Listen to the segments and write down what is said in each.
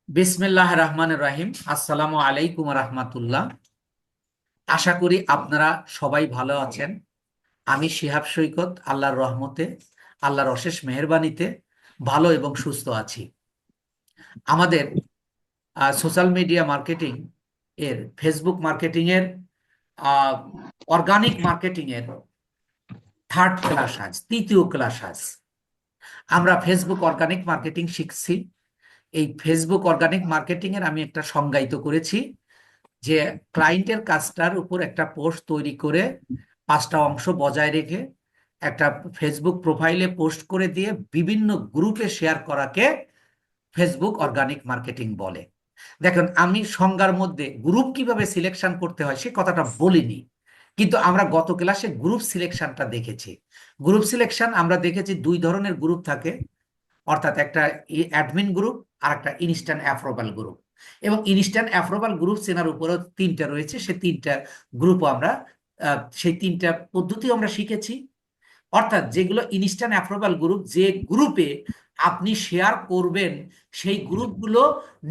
বিসমিল্লাহ রহমান রাহিম। আসসালামু আলাইকুম রহমাতুল্লাহ। আশা করি আপনারা সবাই ভালো আছেন। আমি শিহাব সৈকত, আল্লাহর রহমতে, আল্লাহর অশেষ মেহেরবানিতে ভালো এবং সুস্থ আছি। আমাদের সোশ্যাল মিডিয়া মার্কেটিং এর, ফেসবুক মার্কেটিং এর, অর্গানিক মার্কেটিং এর থার্ড ক্লাস, আজ তৃতীয় ক্লাস। আজ আমরা ফেসবুক অর্গানিক মার্কেটিং শিখছি। এই ফেসবুক অর্গানিক মার্কেটিং এর আমি একটা সংজ্ঞায়িত করেছি যে ক্লায়েন্টের কাজটার উপর একটা পোস্ট তৈরি করে 5টা অংশ বজায় রেখে একটা ফেসবুক প্রোফাইলে পোস্ট করে দিয়ে বিভিন্ন গ্রুপে শেয়ার করাকে ফেসবুক অর্গানিক মার্কেটিং বলে। দেখেন, আমি সংজ্ঞার মধ্যে গ্রুপ কিভাবে সিলেকশন করতে হয় সে কথাটা বলিনি, কিন্তু আমরা গত ক্লাসে গ্রুপ সিলেকশনটা দেখেছি। গ্রুপ সিলেকশন আমরা দেখেছি দুই ধরনের গ্রুপ থাকে, অর্থাৎ একটা অ্যাডমিন গ্রুপ আর একটা ইনস্ট্যান্ট অ্যাপ্রুভাল গ্রুপ। এবং ইনস্ট্যান্ট অ্যাপ্রুভাল গ্রুপ চেনার উপরও 3টা রয়েছে, সেই 3টা গ্রুপও আমরা সেই 3টা পদ্ধতি আমরা শিখেছি। অর্থাৎ যেগুলো ইনস্ট্যান্ট অ্যাপ্রুভাল গ্রুপ, যে গ্রুপে আপনি শেয়ার করবেন সেই গ্রুপগুলো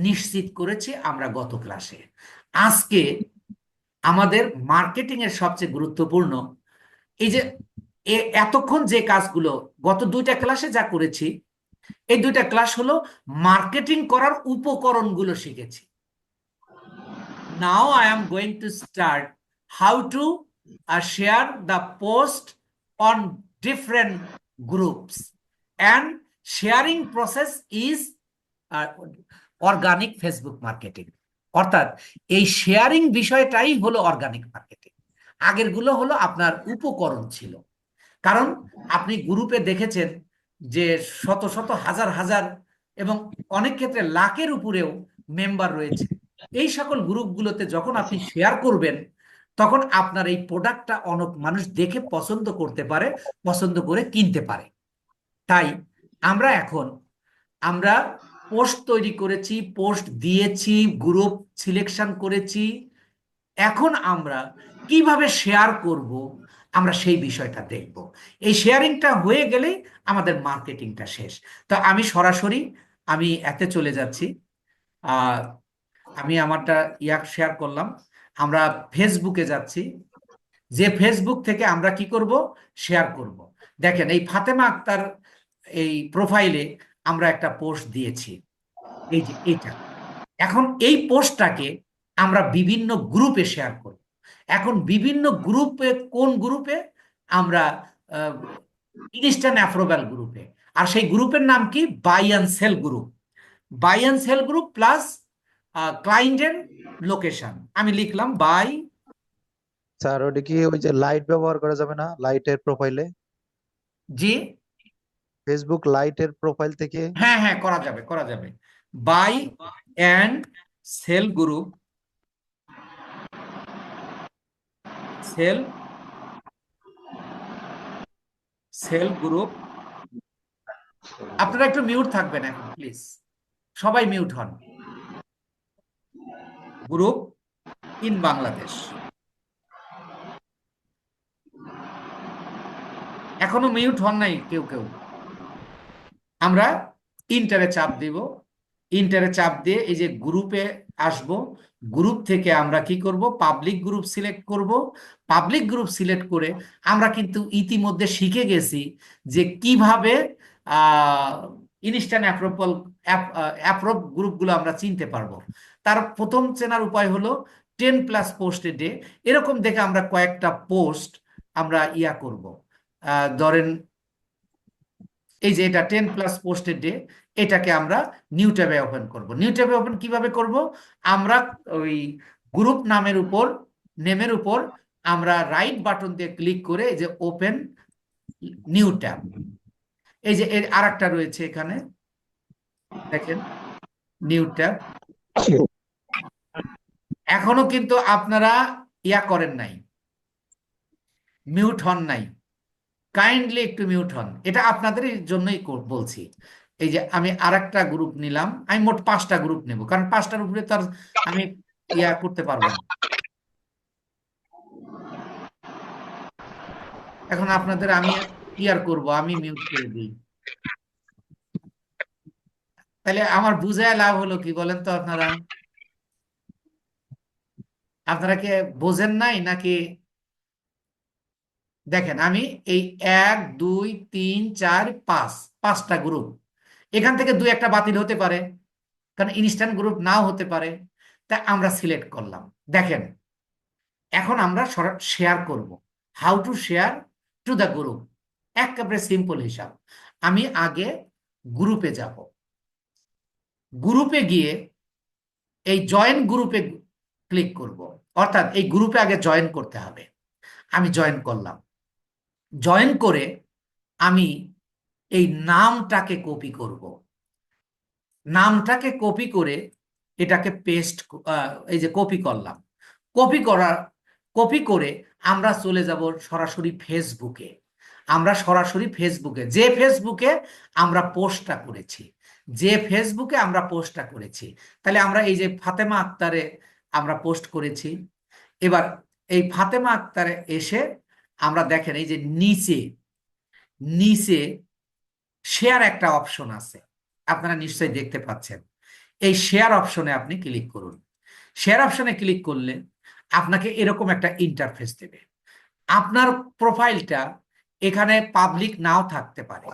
নিশ্চিত করেছি আমরা গত ক্লাসে। আজকে আমাদের মার্কেটিং এর সবচেয়ে গুরুত্বপূর্ণ এই যে এতক্ষণ যে কাজগুলো গত 2টা ক্লাসে যা করেছি, এই 2টা ক্লাস হলো মার্কেটিং করার উপকরণগুলো শিখেছি। Now I am going to start how to share the post on different groups and sharing process is organic Facebook marketing. অর্থাৎ এই শেয়ারিং বিষয়টাই হলো অর্গানিক মার্কেটিং। আগেরগুলো হলো আপনার উপকরণ ছিল। কারণ আপনি গ্রুপে দেখেছেন যে শত শত হাজার হাজার এবং অনেক ক্ষেত্রে লাখের উপরেও মেম্বার রয়েছে। এই সকল গ্রুপগুলোতে যখন আপনি শেয়ার করবেন, তখন আপনার এই প্রোডাক্টটা অনেক মানুষ দেখে পছন্দ করতে পারে, পছন্দ করে কিনতে পারে। তাই আমরা পোস্ট তৈরি করেছি, পোস্ট দিয়েছি, গ্রুপ সিলেকশন করেছি। এখন আমরা কিভাবে শেয়ার করব, আমরা সেই বিষয়টা দেখব। এই শেয়ারিংটা হয়ে গেলেই আমাদের মার্কেটিংটা শেষ। তো আমি সরাসরি এতে চলে যাচ্ছি। আহ আমি আমারটা শেয়ার করলাম। আমরা ফেসবুকে যাচ্ছি, যে ফেসবুক থেকে আমরা কি করব, শেয়ার করব। দেখেন, এই ফাতেমা আক্তার এই প্রোফাইলে আমরা একটা পোস্ট দিয়েছি, এই যে এইটা। এখন এই পোস্টটাকে আমরা বিভিন্ন গ্রুপে শেয়ার করব। এখন বিভিন্ন গ্রুপে, কোন গ্রুপে? আমরা ইনস্ট্যান্ট অ্যাপ্রুভাল গ্রুপে। আর সেই গ্রুপের নাম কি? Buy and sell group. Buy and sell group plus ক্লায়েন্টের লোকেশন আমি লিখলাম বাই। স্যার ওটা কি ওই যে লাইট ব্যবহার করা যাবে না লাইটের প্রোফাইলে? জি, ফেসবুক লাইটের প্রোফাইল থেকে? হ্যাঁ হ্যাঁ, করা যাবে, করা যাবে। Buy and sell group, sell sell group. আপনারা একটু মিউট থাকবেন এখন প্লিজ, সবাই মিউট হন। Group in Bangladesh. এখনো মিউট হন নাই কেউ কেউ। আমরা ইন্টারে চাপ দিব। ইন্টারে চাপ দিয়ে এই যে গ্রুপে আসব। গ্রুপ থেকে আমরা কি করব, পাবলিক গ্রুপ সিলেক্ট করব। পাবলিক গ্রুপ সিলেক্ট করে আমরা কিন্তু ইতিমধ্যে শিখে গেছি যে কিভাবে ইনস্ট্যান্ট অ্যাপ্রুভ গ্রুপগুলো আমরা চিনতে পারবো। তার প্রথম চেনার উপায় হলো 10+ পোস্ট এ ডে। এরকম দেখে আমরা কয়েকটা পোস্ট আমরা করব। ধরেন এই যে এটা 10+ পোস্টের ডে, এটাকে আমরা নিউ ট্যাবে ওপেন করব। নিউ ট্যাবে ওপেন কিভাবে করব? আমরা ওই গ্রুপ নেমের উপর আমরা রাইট বাটন দিয়ে ক্লিক করে এই যে ওপেন নিউ ট্যাব, এই যে এর আরেকটা রয়েছে এখানে, দেখেন নিউ ট্যাব। এখনো কিন্তু আপনারা করেন নাই, মিউট হন নাই। কাইন্ডলি একটু মিউট হন, এটা আপনাদের জন্যই বলছি। এই যে আমি আরেকটা গ্রুপ নিলাম, আমি মোট 5টা গ্রুপ নেব, কারণ 5টার উপরে তো আর আমি করতে পারবো না। এখন আপনাদের আমি করব, আমি মিউট করে দিই। তাহলে আমার বুঝায় লাভ হলো কি বলেন তো আপনারা? আপনারা কি বোঝেন নাই নাকি? দেখেন আমি এই 1 2 3 4 5 5টা গ্রুপ, এখান থেকে দুই একটা বাতিল হতে পারে, কারণ ইনস্ট্যান্ট গ্রুপ নাও হতে পারে। তা আমরা সিলেক্ট করলাম। দেখেন এখন আমরা শেয়ার করব। How to share to the group, একেবারে সিম্পল হিসাব। আমি আগে গ্রুপে যাব, গ্রুপে গিয়ে এই জয়েন গ্রুপে ক্লিক করব। অর্থাৎ এই গ্রুপে আগে জয়েন করতে হবে। আমি জয়েন করলাম। জয়েন করে আমি এই নামটাকে কপি করব। নামটাকে কপি করে এটাকে পেস্ট, এই যে কপি করলাম। কপি করার কপি করে আমরা চলে যাব সরাসরি ফেসবুকে। আমরা সরাসরি ফেসবুকে, যে ফেসবুকে আমরা পোস্টটা করেছি, যে ফেসবুকে আমরা পোস্টটা করেছি, তাহলে আমরা এই যে ফাতেমা আক্তারে আমরা পোস্ট করেছি। এবার এই ফাতেমা আক্তারে এসে আমরা দেখেন এই যে নিচে নিচে শেয়ার একটা অপশন আছে, আপনারা নিশ্চয়ই দেখতে পাচ্ছেন। এই শেয়ার অপশনে আপনি ক্লিক করুন। শেয়ার অপশনে ক্লিক করলে আপনাকে এরকম একটা ইন্টারফেস দেবে। আপনার প্রোফাইলটা এখানে পাবলিক নাও থাকতে পারে,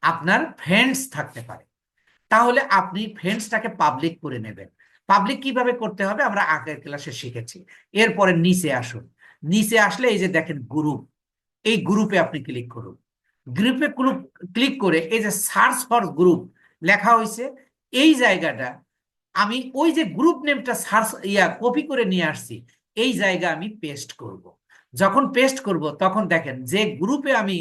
আপনার ফ্রেন্ডস থাকতে পারে। তাহলে আপনি ফ্রেন্ডসটাকে পাবলিক করে নেবেন। পাবলিক কিভাবে করতে হবে আমরা আগের ক্লাসে শিখেছি। এরপরে নিচে আসুন। নিচে আসলে এই যে দেখেন গ্রুপ, এই গ্রুপে আপনি ক্লিক করুন। গ্রুপে ক্লিক করে এই যে সার্চ ফর গ্রুপ লেখা হয়েছে, এই জায়গাটা আমি ওই যে গ্রুপ নেমটা সার্চ কপি করে নিয়ে আসছি, এই জায়গা আমি পেস্ট করব। যখন পেস্ট করব তখন দেখেন যে গ্রুপে আমি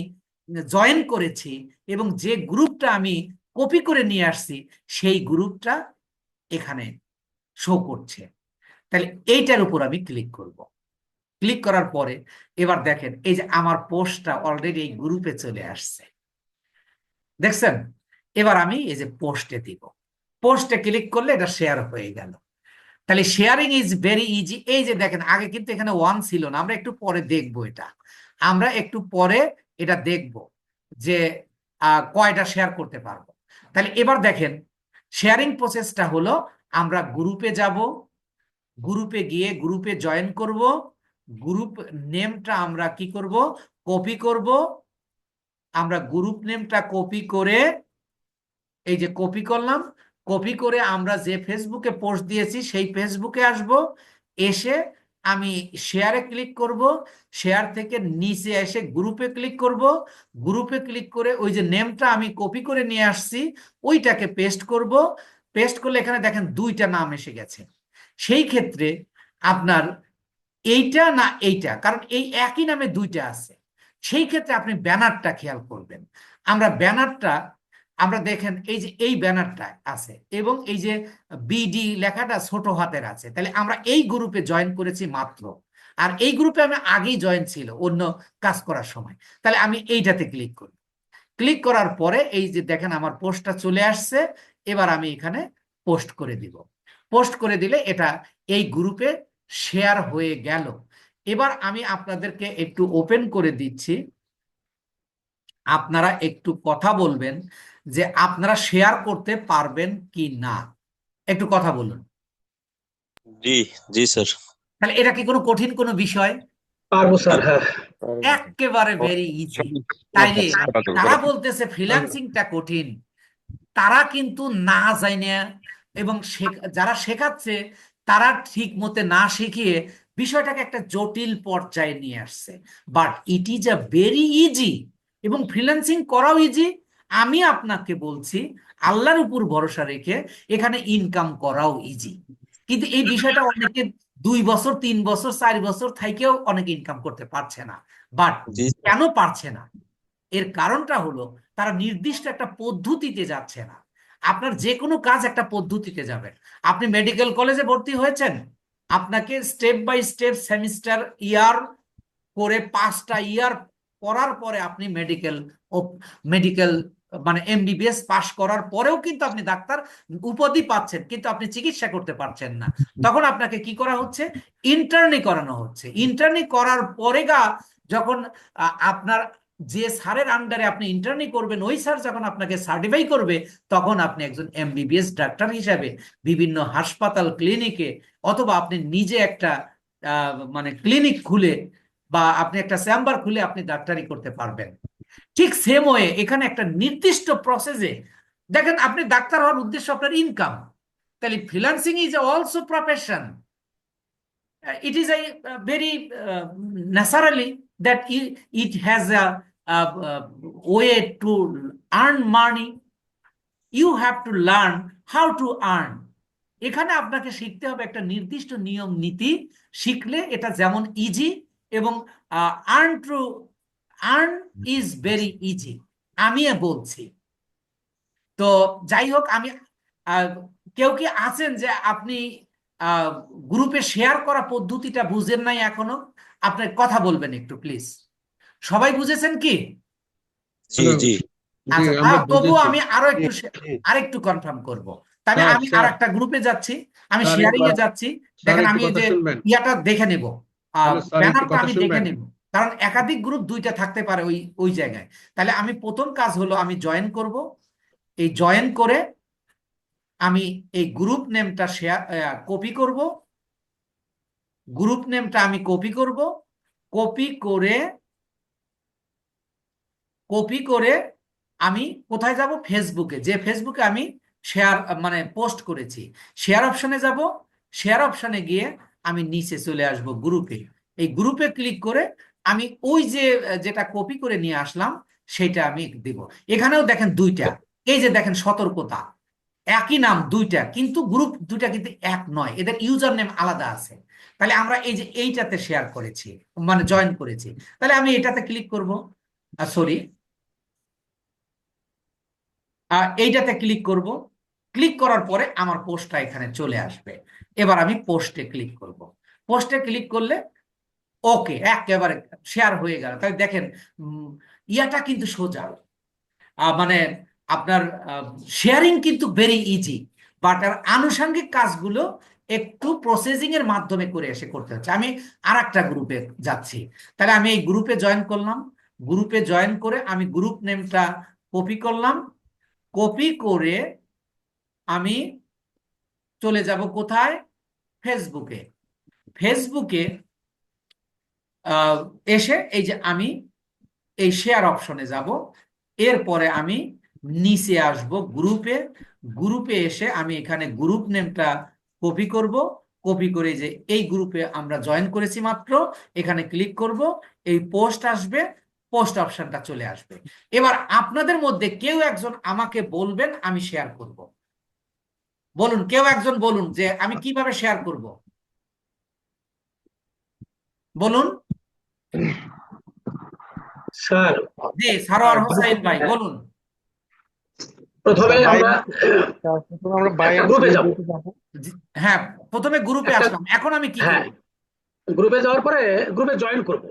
জয়েন করেছি এবং যে গ্রুপটা আমি কপি করে নিয়ে আসছি সেই গ্রুপটা এখানে শো করছে। তাহলে এইটার উপর আমি ক্লিক করব। ক্লিক করার পরে এবার দেখেন এই যে আমার পোস্টটা অলরেডি এই গ্রুপে চলে আসছে, দেখছেন? এবার আমি এই যে পোস্টে দিব। পোস্টে ক্লিক করলে এটা শেয়ার হয়ে গেল। তাহলে শেয়ারিং ইজ ভেরি ইজি। এই যে দেখেন আগে কিন্তু এখানে 1 ছিল না, আমরা একটু পরে দেখব এটা। আমরা একটু পরে এটা দেখব যে কয়টা শেয়ার করতে পারবো। তাহলে এবার দেখেন শেয়ারিং প্রসেসটা হলো, আমরা গ্রুপে যাব, গ্রুপে গিয়ে গ্রুপে জয়েন করব, গ্রুপ নেমটা আমরা কি করব, কপি করব। আমরা গ্রুপ নেমটা কপি করে এই যে কপি করলাম। কপি করে আমরা যে ফেসবুকে পোস্ট দিয়েছি সেই ফেসবুকে আসব। এসে আমি শেয়ারে ক্লিক করব। শেয়ার থেকে নিচে এসে গ্রুপে ক্লিক করব। গ্রুপে ক্লিক করে ওই যে নেমটা আমি কপি করে নিয়ে আসছি ওইটাকে পেস্ট করব। পেস্ট করলে এখানে দেখেন দুইটা নাম এসে গেছে। সেই ক্ষেত্রে আপনার এইটা না এইটা, কারণ এই একই নামে দুইটা আছে। সেই ক্ষেত্রে আপনি ব্যানারটা খেয়াল করবেন। আমরা ব্যানারটা আমরা দেখেন এই যে এই ব্যানারটা আছে এবং এই যে বিডি লেখাটা ছোট হাতের আছে। তাহলে আমরা এই গ্রুপে জয়েন করেছি মাত্র, আর এই গ্রুপে আমি আগেই জয়েন ছিল অন্য কাজ করার সময়। তাহলে আমি এইটাতে ক্লিক করি। ক্লিক করার পরে এই যে দেখেন আমার পোস্টটা চলে আসছে। এবার আমি এখানে পোস্ট করে দিব। পোস্ট করে দিলে এটা এই গ্রুপে শেয়ার হয়ে গেল। এবার আমি আপনাদেরকে একটু ওপেন করে দিচ্ছি, আপনারা একটু কথা বলবেন যে আপনারা শেয়ার করতে পারবেন কি না, একটু কথা বলুন। জি জি স্যার। তাহলে এটা কি কোনো কঠিন কোনো বিষয়? পারবো স্যার, হ্যাঁ। একেবারে ভেরি ইজি। তাইলে তারা বলতেছে ফ্রিল্যান্সিংটা কঠিন, তারা কিন্তু না জানে এবং যারা শেখাচ্ছে তারা ঠিক মতে না শিখিয়ে বিষয়টাকে একটা জটিল পর্যায়ে নিয়ে আসছে। But it is a very easy, এবং ফ্রিল্যান্সিং করাও ইজি। আমি আপনাকে বলছি আল্লাহর উপর ভরসা রেখে এখানে ইনকাম করাও ইজি। কিন্তু এই বিষয়টা অনেকে 2 বছর 3 বছর 4 বছর থেকেও অনেকে ইনকাম করতে পারছে না। বাট জি কেন পারছে না? এর কারণটা হলো তারা নির্দিষ্ট একটা পদ্ধতিতে যাচ্ছে না। আপনার যে কোনো কাজ একটা পদ্ধতিতে যাবে। আপনি মেডিকেল কলেজে ভর্তি হয়েছেন, আপনাকে স্টেপ বাই স্টেপ সেমিস্টার ইয়ার করে 5টা ইয়ার করার পরে আপনি মেডিকেল মানে এমবিবিএস পাশ করার পরেও কিন্তু আপনি ডাক্তার উপাধি পাচ্ছেন, কিন্তু আপনি চিকিৎসা করতে পারছেন না। তখন আপনাকে কি করা হচ্ছে, ইন্টার্নি করানো হচ্ছে। ইন্টার্নি করার পরে যখন আপনার যে স্যারের আন্ডারে আপনি ইন্টার্নি করবেন ওই স্যার যখন আপনাকে সার্টিফাই করবে তখন আপনি একজন এমবিবিএস ডাক্তার হিসাবে বিভিন্ন হাসপাতাল ক্লিনিকে অথবা আপনি নিজে একটা মানে ক্লিনিক খুলে বা আপনি একটা চেম্বার খুলে আপনি ডাক্তারি করতে পারবেন। ঠিক সেম ওয়ে এখানে একটা নির্দিষ্ট প্রসেসে দেখেন, আপনি ডাক্তার হওয়ার উদ্দেশ্য আপনার ইনকাম, তাহলে freelancing is also profession. It is a very naturally that it has a way to earn money. You have to learn how to earn. এখানে আপনাকে শিখতে হবে একটা নির্দিষ্ট নিয়ম নীতি, শিখলে এটা যেমন ইজি এবং আর্ন ইজ ভেরি ইজি। আমি বলছি তো যাই হোক, আমি কেউ কি আছেন যে আপনি গ্রুপে শেয়ার করা পদ্ধতিটা বুঝেন নাই এখনো? আপনি কথা বলবেন একটু প্লিজ। সবাই বুঝেছেন কি? জি জি আচ্ছা, আমরা তবুও বুঝেছি। আমি জি, আরেকটু কনফার্ম করব। তবে স্যার, আমি স্যার। আর একটা গ্রুপে যাচ্ছি, আমি স্যার, শেয়ারিং এ একটু- যাচ্ছি। স্যার, দেখেন একটু আমি এই কথা যে শুনবেন। ইয়াটা দেখে নেব, হ্যালো, স্যার, একটু ব্যানারটা কথা আমি দেখে শুনবেন। নেব, কারণ একাধিক গ্রুপ দুইটা থাকতে পারে ওই ওই জায়গায়। তাহলে আমি প্রথম কাজ হলো আমি জয়েন করব। এই জয়েন করে আমি এই গ্রুপ নেমটা শেয়ার কপি করব। গ্রুপ নেমটা আমি কপি করব। কপি করে আমি কোথায় যাব? ফেসবুকে, যে ফেসবুকে আমি শেয়ার মানে পোস্ট করেছি, শেয়ার অপশনে যাব। শেয়ার অপশনে গিয়ে আমি নিচে চলে আসব গ্রুপে। এই গ্রুপে ক্লিক করে আমি ওই যে যেটা কপি করে নিয়ে আসলাম সেটা আমি দিব। এখানেও দেখেন দুইটা, এই যে দেখেন সতর্কতা, একই নাম দুইটা, কিন্তু গ্রুপ দুইটা কিন্তু এক নয়, এদের ইউজার নেম আলাদা আছে। তাহলে আমরা এই যে এইটাতে শেয়ার করেছি মানে জয়েন করেছি, তাহলে আমি এটাতে ক্লিক করব, সরি এইটাতে ক্লিক করব। ক্লিক করার পরে আমার পোস্টটা এখানে চলে আসবে। এবার আমি পোস্টে ক্লিক করব। পোস্টে ক্লিক করলে ওকে, একেবারে শেয়ার হয়ে গেল। তাই দেখেন ইয়াটা কিন্তু সোজা, মানে আপনার শেয়ারিং কিন্তু ভেরি ইজি, বাট আর আনুষঙ্গিক কাজগুলো একটু প্রসেসিং এর মাধ্যমে করে এসে করতে হচ্ছে। আমি আর একটা গ্রুপে যাচ্ছি, তাহলে আমি এই গ্রুপে জয়েন করলাম। গ্রুপে জয়েন করে আমি গ্রুপ নেমটা কপি করলাম। কপি করে আমি চলে যাব কোথায়? ফেসবুকে। ফেসবুকে এসে এই যে আমি এই শেয়ার অপশনে যাব। এরপরে আমি নিচে আসব গ্রুপে। গ্রুপে এসে আমি এখানে গ্রুপ নেমটা কপি করব। কপি করে যে এই গ্রুপে আমরা জয়েন করেছি মাত্র, এখানে ক্লিক করব। এই পোস্ট আসবে, পোস্ট অপশনটা চলে আসবে। এবার আপনাদের মধ্যে কেউ একজন আমাকে বলবেন, আমি শেয়ার করব। বলুন, কেউ একজন বলুন যে আমি কিভাবে শেয়ার করব, বলুন। স্যার, জি, সারোয়ার হোসাইন ভাই বলুন। প্রথমে স্যার, আমরা আমরা বাই একটা অ্যান্ড গ্রুপে সেল যাব। গ্রুপে যাবো। হ্যাঁ, প্রথমে গ্রুপে একটা আসলাম, এখন আমি কি হ্যাঁ, করব? গ্রুপে যাওয়ার পরে গ্রুপে জয়েন করব।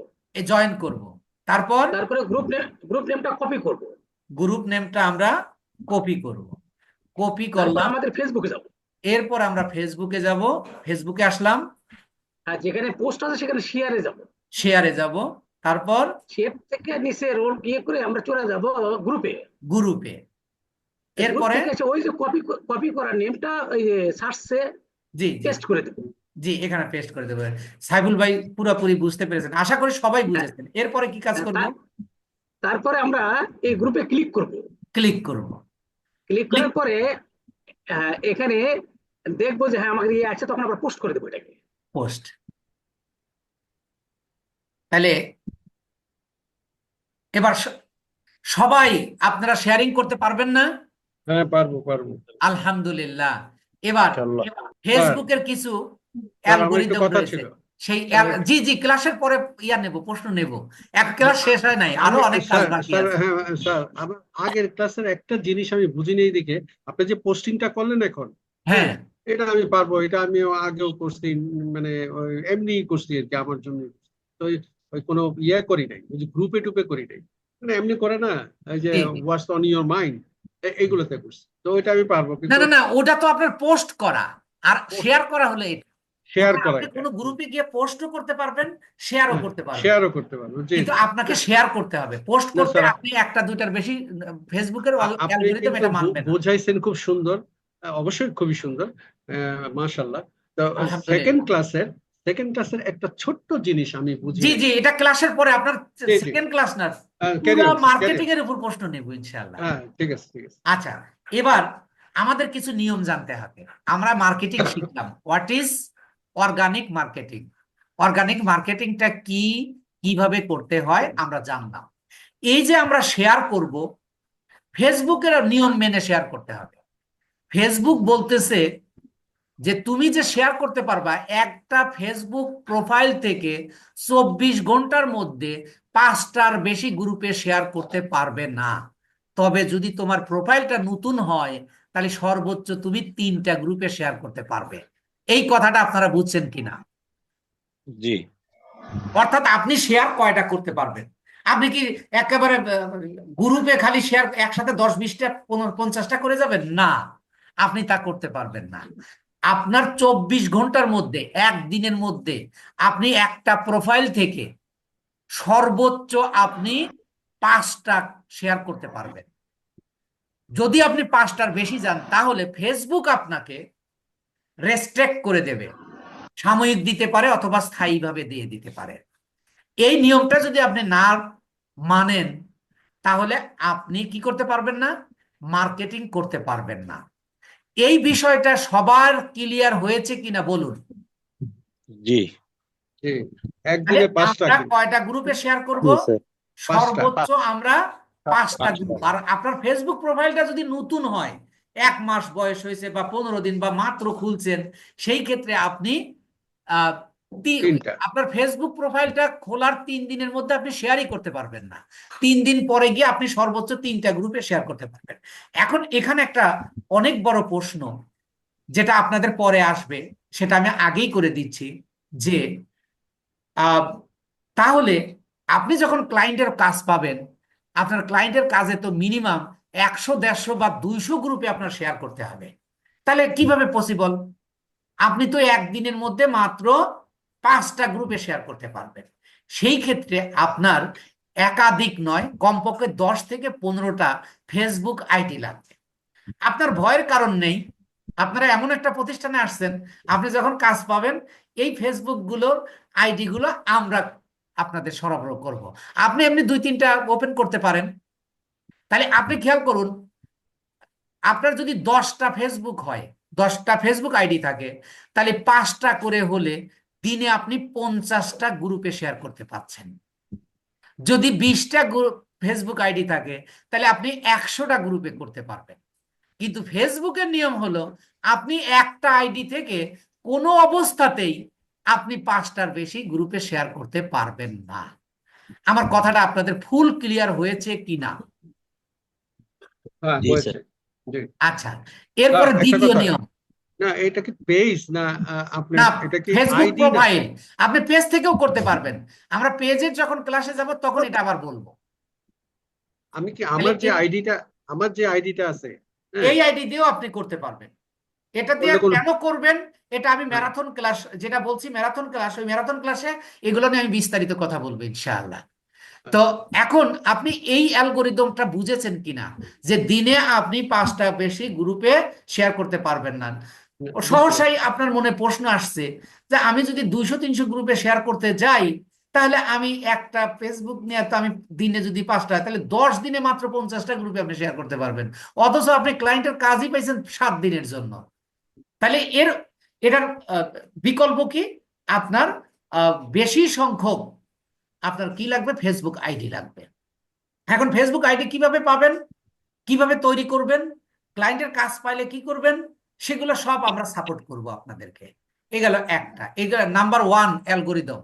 জয়েন করব। তারপর তারপরে গ্রুপ নেমটা কপি করব। গ্রুপ নেমটা আমরা কপি করব। কপি তারপর করলাম। আমাদের ফেসবুকে যাব। এরপর আমরা ফেসবুকে যাব। ফেসবুকে আসলাম, আর যেখানে পোস্ট আছে সেখানে শেয়ারে যাব। শেয়ারে যাব। তারপর শেয়ার থেকে নিচে রোল করে আমরা চলে যাব গ্রুপে। গ্রুপে। গ্রুপ এরপরে থেকে এসে ওই যে কপি করা নেমটা ওই যে সার্চে জি জি পেস্ট করে দেব। জি, এখানে পেস্ট করে দেবো। সাইফুল ভাই পুরোপুরি বুঝতে পেরেছেন, আশা করি সবাই বুঝেছেন। এরপরে কি কাজ করব? তারপরে আমরা এই গ্রুপে ক্লিক করব। ক্লিক করব। ক্লিক করার পরে এখানে দেখবো যে হ্যাঁ আমাকে ইয়ে আছে, তখন আমরা পোস্ট করে দেবো এটাকে। পোস্ট। তাহলে এবার সবাই আপনারা শেয়ারিং করতে পারবেন না? হ্যাঁ, পারবো। আলহামদুলিল্লাহ। এবার ইনশাআল্লাহ। ফেসবুকের কিছু স্যার, আমার একটু অ্যালগোরিদম কথা রয়েছে, ছিল। সেই আমি জি জি ক্লাসের পরে নেব, প্রশ্ন নেব। এক ক্লাস শেষ হয় নাই, আরো অনেক কাজ স্যার, বাকি স্যার, আছে। হ্যাঁ, স্যার, আমার আগের ক্লাসের একটা জিনিস আমি বুঝিনি দেখে আপনি যে পোস্টিংটা করলেন এখন, হ্যাঁ এটা আমি পারবো। এটা আমি আগেও করছি, মানে এমনি করছি আর কি, আমার জন্য। তো ওই কোনো ইয়ে করি নাই, ওই যে গ্রুপে টুপে করি নাই, মানে এমনি করে না, এই যে জি জি। হোয়াটস অন ইউর মাইন্ড, এইগুলোতে করছি। তো ওইটা আমি পারবো, না কিন্তু না না, ওটা তো আপনার পোস্ট করা, আর শেয়ার করা হলো এটা। শেয়ার এখন করা আপনি এটা কোনো গ্রুপে গিয়ে পোস্টও করতে পারবেন, শেয়ারও করতে পারবেন, শেয়ারও করতে পারবো। জি কিন্তু জি। আপনাকে শেয়ার করতে হবে। পোস্ট না করতে স্যার, আপনি একটা দুইটার বেশি ফেসবুকের আপনি অ্যালগরিদম কিন্তু এটা মানবে না। বোঝাইছেন খুব সুন্দর, অবশ্যই খুবই সুন্দর, মাশাআল্লাহ। তো আলহামদুলিল্লাহ। সেকেন্ড ক্লাসের একটা ছোট্ট জিনিস আমি বুঝি জি নাই। জি, এটা ক্লাসের পরে আপনার জি জি, সেকেন্ড ক্লাস না, ক্যারি পুরো on sir, carry marketing on. এর উপর প্রশ্ন নেব ইনশাআল্লাহ। হ্যাঁ ঠিক আছে ঠিক আছে। আচ্ছা, এবার আমাদের কিছু নিয়ম জানতে হবে। আমরা মার্কেটিং শিখলাম, what is organic marketing, organic মার্কেটিংটা কি, কিভাবে করতে হয় আমরা জানলাম। এই যে আমরা শেয়ার করব, ফেসবুকের নিয়ম মেনে শেয়ার করতে হবে। ফেসবুক বলতেছে যে তুমি যে শেয়ার করতে পারবা, একটা ফেসবুক প্রোফাইল থেকে 24 ঘন্টার মধ্যে 5টার বেশি গ্রুপে শেয়ার করতে পারবে না। তবে যদি তোমার প্রোফাইলটা নতুন হয়, তাহলে সর্বোচ্চ তুমি 3টা গ্রুপে শেয়ার করতে পারবে। এই কথাটা আপনারা বুঝছেন কিনা? জি অর্থাৎ আপনি শেয়ার কয়টা করতে পারবেন? আপনি কি একেবারে গ্রুপে খালি শেয়ার একসাথে 10-20টা 50টা করে যাবেন? না, আপনি তা করতে পারবেন না। আপনার 24 ঘন্টার মধ্যে, একদিনের মধ্যে আপনি একটা প্রোফাইল থেকে সর্বোচ্চ আপনি 5টা শেয়ার করতে পারবেন। যদি আপনি 5টার বেশি যান, তাহলে ফেসবুক আপনাকে রেস্ট্রিক্ট করে দেবে, সাময়িক দিতে পারে অথবা স্থায়ীভাবে দিয়ে দিতে পারে। এই নিয়মটা যদি আপনি না মানেন, তাহলে আপনি কি করতে পারবেন না? মার্কেটিং করতে পারবেন না। এই বিষয়টা সবার ক্লিয়ার হয়েছে কিনা বলুন? জি জি, তাহলে একদিনে 5টা আমরা কিন্তু, কয়টা গ্রুপে শেয়ার করব? জি স্যার। 5টা। সর্বোচ্চ আমরা 5টা 5টা। গ্রুপ। আর আপনার ফেসবুক প্রোফাইলটা যদি নতুন হয়, 1 মাস বয়স হয়েছে বা 15 দিন বা মাত্র খুলছেন, সেই ক্ষেত্রে আপনি আহ, 3টা। আপনার ফেসবুক প্রোফাইলটা খোলার 3 দিনের মধ্যে আপনি শেয়ারই করতে পারবেন না। 3 দিন পরে গিয়ে আপনি সর্বোচ্চ 3টা গ্রুপে শেয়ার করতে পারবেন। এখন এখানে একটা অনেক বড় প্রশ্ন, যেটা আপনাদের পরে আসবে, সেটা আমি আগেই করে দিচ্ছি, যে আহ, তাহলে আপনি যখন ক্লায়েন্টের কাজ পাবেন, আপনার ক্লায়েন্টের কাজে তো মিনিমাম 100, 150 বা 200 গ্রুপে আপনার শেয়ার করতে হবে। তাহলে কিভাবে পসিবল? আপনি তো একদিনের মধ্যে মাত্র 5টা গ্রুপে শেয়ার করতে পারবেন। সেই ক্ষেত্রে আপনার একাধিক নয়, কমপক্ষে 10 থেকে 15টা ফেসবুক আইডি লাগবে। আপনার ভয়ের কারণ নেই, আপনারা এমন একটা প্রতিষ্ঠানে আসছেন, আপনি যখন কাজ পাবেন, এই ফেসবুক গুলোর আইডি গুলো আমরা আপনাদের সরবরাহ করব। আপনি এমনি 2-3টা ওপেন করতে পারেন। তাহলে আপনি খেয়াল করুন, আপনার যদি 10টা ফেসবুক হয়, 10টা ফেসবুক আইডি থাকে, তাহলে 5টা করে হলে দিনে আপনি 50টা গ্রুপে শেয়ার করতে পারছেন। যদি 20টা ফেসবুক আইডি থাকে, তাহলে আপনি 100টা গ্রুপে করতে পারবেন। কিন্তু ফেসবুকের নিয়ম হলো, আপনি একটা আইডি থেকে কোনো অবস্থাতেই আপনি 5টার বেশি গ্রুপে শেয়ার করতে পারবেন না। আমার কথাটা আপনাদের ফুল ক্লিয়ার হয়েছে কিনা? হ্যাঁ জি হয়েছে। স্যার। জি আচ্ছা, এরপরে একটা দ্বিতীয় কথা, নিয়ম। না এটা কি পেজ না আপনার, না, এটা কি ফেসবুক আইডি না? প্রোফাইল। আপনি পেজ থেকেও করতে পারবেন, আমরা পেজের যখন ক্লাসে যাব তখন এটা আবার বলবো। আমি কি তাহলে আমার যে আইডিটা আছে, হ্যাঁ, এই আইডি দিয়েও আপনি করতে পারবেন। এটা দিয়ে করলে কোনো, কেন করবেন, এটা আমি হ্যাঁ, ম্যারাথন ক্লাস যেটা বলছি, ম্যারাথন ক্লাস, ওই ম্যারাথন ক্লাসে এগুলো নিয়ে আমি বিস্তারিত কথা বলবো ইনশাআল্লাহ। তো এখন আপনি এই অ্যালগোরিদমটা বুঝেছেন কিনা, যে দিনে আপনি 5টা বেশি গ্রুপে শেয়ার করতে পারবেন না। ও বুঝতে সহসাই পারছি। আপনার মনে প্রশ্ন আসছে, যে আমি যদি 200-300 গ্রুপে শেয়ার করতে যাই, তাহলে আমি একটা ফেসবুক নিয়ে তো আমি দিনে যদি 5টা, তাহলে 10 দিনে মাত্র 50টা গ্রুপে আপনি শেয়ার করতে পারবেন। অথচ আপনি ক্লায়েন্টের কাজই পাইছেন 7 দিনের জন্য। তাহলে এটার বিকল্প কি? আপনার বেশি সংখ্যক আপনার কি লাগবে? ফেসবুক আইডি লাগবে। এখন ফেসবুক আইডি কিভাবে পাবেন, কিভাবে তৈরি করবেন, ক্লায়েন্টের কাজ পাইলে কি করবেন, সেগুলো সব আমরা সাপোর্ট করব আপনাদেরকে। এই গেল একটা, এই গেল নাম্বার 1 অ্যালগোরিদম।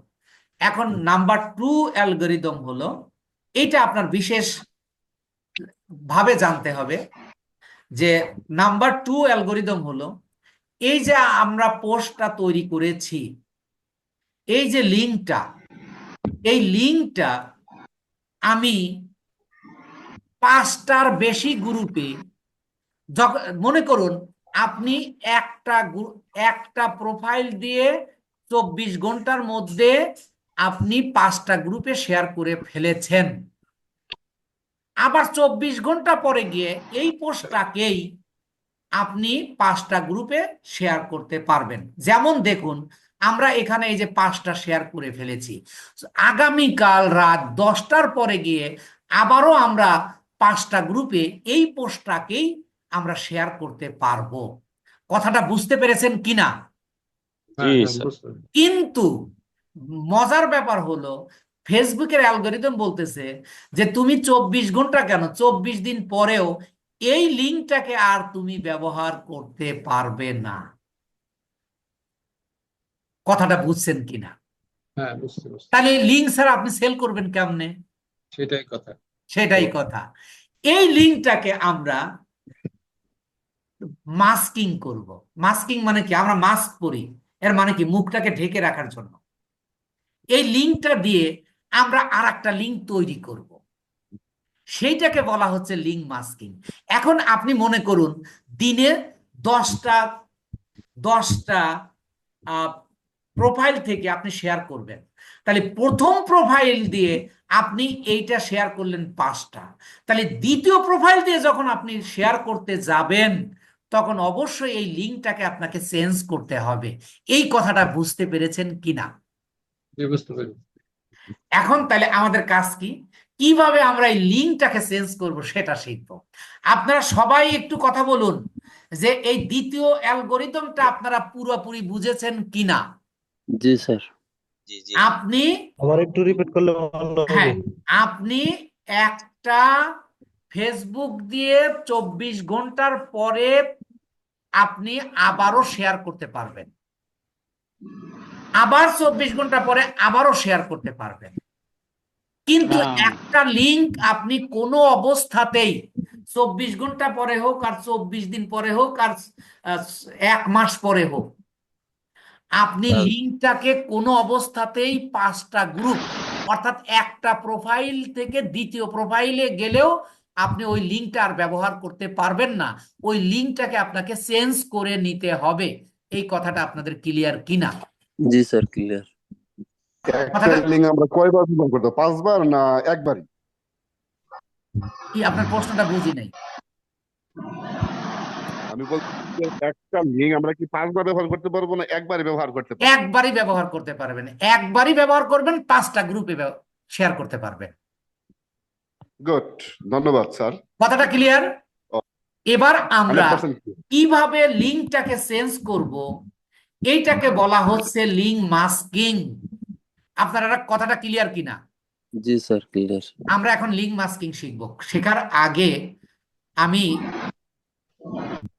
এখন নাম্বার 2 অ্যালগোরিদম হলো, এইটা আপনার বিশেষ ভাবে জানতে হবে, যে নাম্বার 2 অ্যালগোরিদম হলো, এই যে আমরা পোস্টটা তৈরি করেছি, এই যে লিঙ্কটা, এই লিঙ্কটা আমি 5টার বেশি গ্রুপে, মনে করুন আপনি একটা একটা প্রোফাইল দিয়ে 24 ঘন্টার মধ্যে আপনি 5টা গ্রুপে শেয়ার করে ফেলেছেন, আবার 24 ঘন্টা পরে গিয়ে এই পোস্টটাকেই আপনি 5টা গ্রুপে শেয়ার করতে পারবেন। যেমন দেখুন, আমরা এখানে এই যে 5টা শেয়ার করে ফেলেছি, আগামীকাল রাত 10টার পরে গিয়ে আবারও আমরা 5টা গ্রুপে এই পোস্টটাকেই আমরা শেয়ার করতে পারবো। কথাটা বুঝতে পেরেছেন কিনা? হ্যাঁ জি হ্যাঁ স্যার। বুঝতে পেরেছি। কিন্তু মজার ব্যাপার হলো, ফেসবুকের অ্যালগরিদম বলতেছে যে তুমি 24 ঘন্টা কেন, 24 দিন পরেও এই লিঙ্কটাকে আর তুমি ব্যবহার করতে পারবে না। কথাটা বুঝছেন কিনা? হ্যাঁ বুঝতে পারছি, তাহলে লিঙ্ক ছাড়া আপনি সেল করবেন কেমনে? সেটাই কথা। সেটাই কথা। এই লিঙ্কটাকে আমরা মাস্কিং করব। মাস্কিং মানে কি? আমরা মাস্ক পরি, এর মানে কি মুখটাকে ঢেকে রাখার জন্য। এই লিঙ্কটা দিয়ে আমরা আর একটা লিঙ্ক তৈরি করব, সেইটাকে বলা হচ্ছে লিঙ্ক মাস্কিং। এখন আপনি মনে করুন দিনে 10টা 10টা প্রোফাইল থেকে আপনি শেয়ার করবেন, তাহলে প্রথম প্রোফাইল দিয়ে আপনি এইটা শেয়ার করলেন 5টা, তাহলে দ্বিতীয় প্রোফাইল দিয়ে যখন আপনি শেয়ার করতে যাবেন তখন অবশ্যই এই লিঙ্কটাকে আপনাকে চেঞ্জ করতে হবে। এই কথাটা বুঝতে পেরেছেন কিনা? জি বুঝতে পেরেছি। এখন তাহলে আমাদের কাজ কি, কিভাবে আমরা এই লিঙ্কটাকে চেঞ্জ করব সেটা শিখব। আপনারা সবাই একটু কথা বলুন যে এই দ্বিতীয় অ্যালগরিদমটা আপনারা পুরোপুরি বুঝেছেন কিনা। জি স্যার। জি জি আপনি, আবার একটু রিপিট করলে ভালো হবে। হ্যাঁ, আপনি একটা ফেসবুক দিয়ে 24 ঘন্টার পরে আপনি আবারও শেয়ার করতে পারবেন, আবার 24 ঘন্টা পরে আবারও শেয়ার করতে পারবেন। কিন্তু একটা লিঙ্ক আপনি কোনো অবস্থাতেই 24 ঘন্টা পরে হোক আর 24 দিন পরে হোক আর 1 মাস পরে হোক, আপনি লিঙ্কটাকে কোনো অবস্থাতেই 5টা গ্রুপ, অর্থাৎ একটা প্রোফাইল থেকে দ্বিতীয় প্রোফাইলে গেলেও আপনি ওই লিঙ্কটা আর ব্যবহার করতে পারবেন না। ওই লিঙ্কটাকে আপনাকে চেঞ্জ করে নিতে হবে। এই কথাটা আপনাদের ক্লিয়ার কিনা? জি স্যার, ক্লিয়ার। একটা কথাটা লিঙ্ক আমরা কয়বার ব্যবহার করতে পারবো? 5বার না একবারই? কি, আপনার প্রশ্নটা বুঝি নাই। আমি বলছি যে একটা লিঙ্ক আমরা কি 5বার ব্যবহার করতে পারবো না একবারই ব্যবহার করতে পারবো? একবারই ব্যবহার করতে পারবেন, একবারই ব্যবহার করবেন, 5টা গ্রুপে শেয়ার করতে পারবেন। গুড, ধন্যবাদ স্যার। কথাটা ক্লিয়ার? এবার আমরা 100% কিভাবে লিঙ্কটাকে চেঞ্জ করব, এইটাকে বলা হচ্ছে লিঙ্ক মাস্কিং। আপনারা কথাটা ক্লিয়ার কিনা? জি স্যার, ক্লিয়ার। আমরা এখন লিঙ্ক মাস্কিং শিখব। শেখার আগে আমি